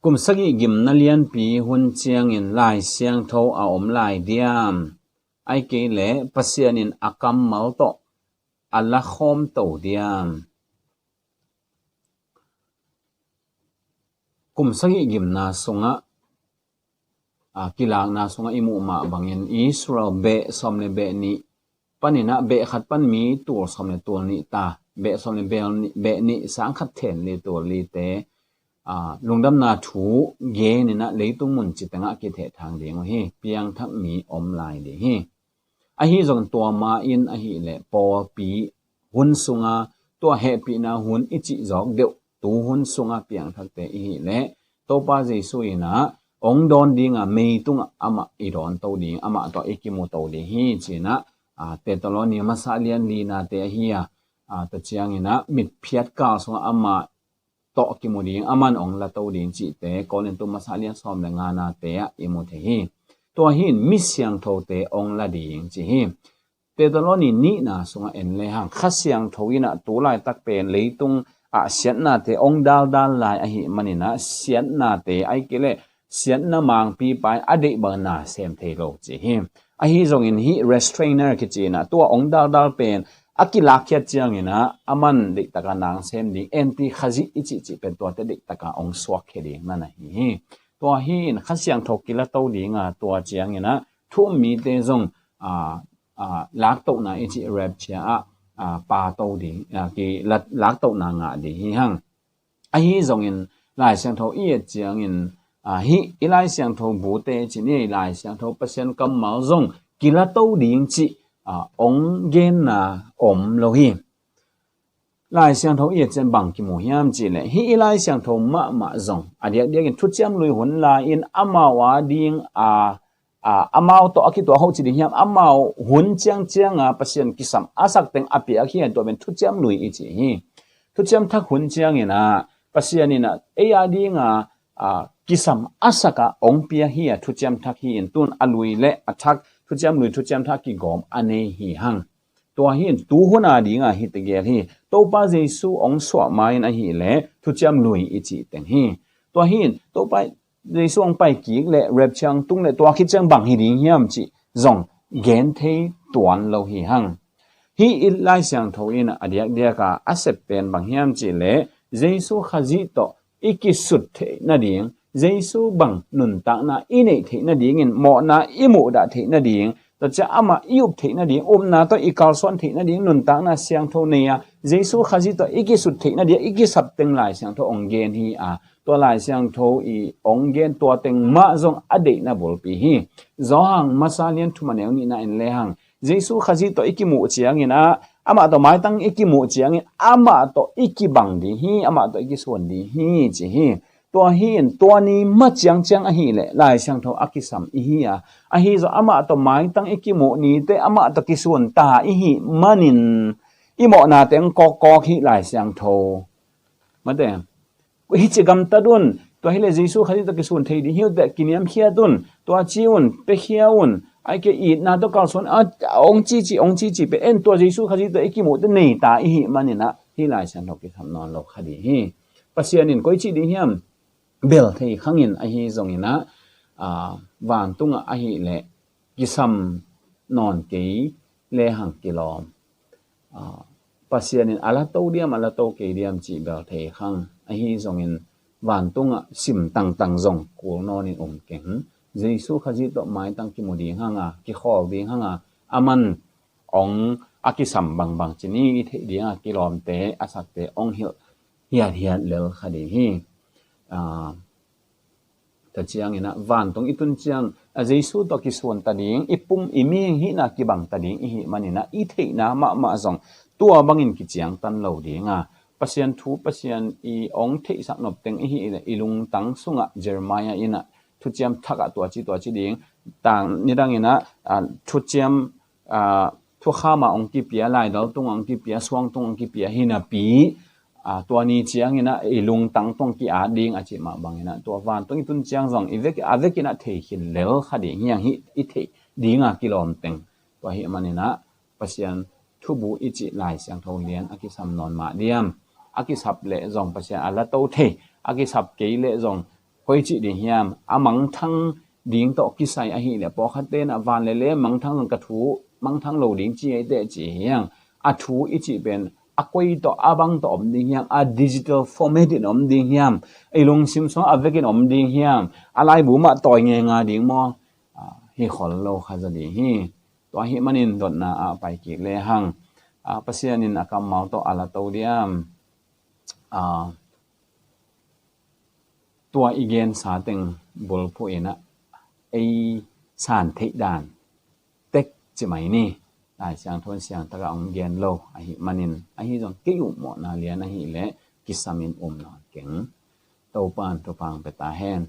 กุมสกิกิมนเลียนปีหุ่นเจียงอินลายเสียงโทอาอมลายเดียมไอเกเลปัสยานินอากัมมัลโตอัลละคอมโตเดียมกุมสกิกิมนาสงะกิลางนาสงะอิมุมาบังอินอิสราเอลเบะสมเลเบะนี้ปันนินะเบะขัดปันมีตัวสมเลตัวนี้ตาเบะสมเลเบะนี้สังขัดเทนเลตัวลีเตลงดำนาถูเยนี่นะเลยตุ้งมุนจิตงะกิเททางเดียงเฮเปียงทักมีอมลายเดียเฮอหิจงตัวมาอินอหิเลปอปีหุนสุงาตัวเฮปีนาหุนอิจิจอกเดียวตูหุนสุงาเปียงทักเตอหิเลตัวปาเจสุยนะองดอนดิงเมยตุงอามาอีรอนตัวดิงอามาตัวเอกิโมตัวดิฮีจีนะเตตลอนีมาซาเลียนลีนาเตฮีตัวเจียงนะมิดเพียดกาสุงอามาต่อกิโมดิงอามันองละตัวดิงจิเตกอเลนตุมาซาเลียนซอมเลงานาเตะอิโมเทฮีตัวหินมิเสียงโทเตองละดิงจิฮีเตตลอนีนี่นะสุงเอ็นเลหังขัดเสียงโทวินะตัวลายตักเป็นเลยตุงเสียนนาเตองดาลลายอหิมันนี่นะเสียนนาเตไอเกเลเสียนน้ำมังปีไปอดีตบางนาเซมเทโลจีฮิมอหิจงอินฮิ restrainer กิจีนะตัวองดาลเป็นอากิลักเคียจีงอินะอามันเด็กตะการนางเซมดิเอ็นตีขจิอิจิเป็นตัวเด็กตะการองสวกเคดิงนั่นนะฮิตัวหินขัดเสียงทกิละตัวดิงตัวจีงอินะทุ่มมีเตจงลักตัวน่ะอิจิเรบเชียปาตัวดิกีลักตัวน่างาดิฮิฮังอหิจงอินลายเสียงทอีจีงอินฮิอีไลเสียงโทบูเตจินี่ไลเสียงโทเปอร์เซ็นต์กำมาจงกิลาโตดิงจิองเกนนาอมโลหิไลเสียงโทเอียเจนบังกิโมฮิมจิเลฮิอีไลเสียงโทมาจงเดียกินทุจยมลุยหุนลาอินอามาวาดิงอามาวโตอคิตัวเขาจิดิฮิมอามาวหุนเจียงเปอร์เซ็นต์กิสัมอาศักเต็งอภิอาคีตัวเป็นทุจยมลุยอิจิฮิทุจยมทักหุนเจียงนะเปอร์เซ็นต์นี่นะเอียดิงกิสัมอาศักองเปียฮีทุจยมทักฮีอินตุนอลุยเลอทักทุจยมลุยทุจยมทักกิกอมอันเนฮีหังตัวฮีตูหุนาดิงฮิตเกลฮีตัวปาเจสุองสวมาอินฮีเลทุจยมลุยอิจิเต็งฮีตัวฮีตัวไปเจสุองไปกิกเลเรบชังตุงเลตัวคิดจังบังฮีดิงฮิมจิจงเกนเทตัวโลฮีหังฮีอิไลเสียงโทอินอเดียกาอาเซเป็นบังฮิมจิเลเจสุขจิโตอีกิสุดเทนาดิงเจสุบังนุนตังนาอินเอเทนาดิงอินหมอนาอิมุดาเทนาดิงตัวจะอามาอิบเทนาดิงนาตัวอีกาลสวนเทนาดิงนุนตังนาเสียงโทเนียเจสุขจิโตอีกิสุดเทนาดิงอีกิสับเต็งลายเสียงโทองเกนฮีตัวลายเสียงโทอีองเกนตัวเต็งมาจงอดีตนาบอลปีฮีจอหังมาซาเลียนทุมันเอวนี่นาอินเลหังเจสุขจิโตอีกิมุเจียงอินะอามาตัวไม้ตั้งอีกิมุเจียงอิอามาตัวอีกิบังดีฮีอามาตัวอีกิส่วนดีฮีจีฮีตัวฮีนตัวนี้มาเจียงอฮีเลยลายเสียงโทอากิสัมอีฮีอฮีจะอามาตัวไม้ตั้งอีกิมุนี้แต่อามาตัวกิส่วนตาอีฮีมันินอีหมอนาเต็งกอฮีลายเสียงโทมาเด้ฮิจิกัมตาดุนตัวฮีเลเจสุขจิตกิส่วนเทดีฮิวเดกินยามเขียดุนตัวจิอุนเปเขียอุนไอเกอีนาตัวกอลส่วนองจีเป็นเอ็นตัวเจสุขจิตอีกิมุตัวนี้ตาอีฮีมันินะฮีลายเสียงโทกิทำนอนโลคดีฮีปัสยานินก้อยจีดีฮิมเบลที่ขังอินอหิจงอินะวันตุงอหิเลกิสัมนอนเกยเลหังกิลอมปัสยานินอาลาโตเดียมเกยเดียมจีเบลที่ขังอหิจงอินวันตุงสิมตังจงกูนอนินเก่งเจสุขจิตต่อไม้ตั้งกิโมดีหังกิข้อดีหังอามันองอากิสัมบังจีนี่เทดีกิลอมเตอาศักเตองเฮียเลวคดีฮีแต่เจียงนะวันตรงอีตุนเจียงเจสุตอกิส่วนตาดิงอีปุ่มอีมีฮีนะกิบังตาดิงอีฮีมันนะอีเทนะมาจงตัวบังอินกิเจียงตันเหลาดิงปัสยันทูปัสยันอีองเทสักนบเต็งอีฮีอีลุงตังสุงเจอร์มายาอินะทุเจียมทักตัวจีดิงต่างนี่ดังอินะทุเจียมทุข้ามาองกิเปียลายดาวตุงองกิเปียสวงตุงองกิเปียฮินาปีตัวนี้เจียงอินะอีลุงตังตงกีดิงอาจิมาบังอินะตัววันตรงอีตุนเจียงจงอีเวกินะเทหินเลวขดีเฮียงฮิอีเทดิงกิโลมเต็งตัวฮิมันอินะปัสยันทุบูอิจิลายเสียงโทเลียนอากิสัมนอนมาเดียมอากิสับเลจงปัสยันอาลาโตเทอากิสับเกยเลจง koi chi di hiam amang thang ding to kisai a hi le po khate na van le le mang thang ka thu mang thang lo ding chi ai te chi hiang a thu I chi ben a koi to abang to om ding hiam a digital format in om ding hiam ai long sim so a vekin om ding hiam alai bu ma toy nge nga ding mo hi khol lo kha za di hi to hi manin dot na a pai ki le hang pasianin akam mau to ala to diam tua igen sa teng bol phu ena ai san thei dan tek chi mai ni ai siang thon siang ta ga ong gen lo a hi manin a hi jong ke yu mo na lian a hi le kisamin na keng to pan to pang pe ta hen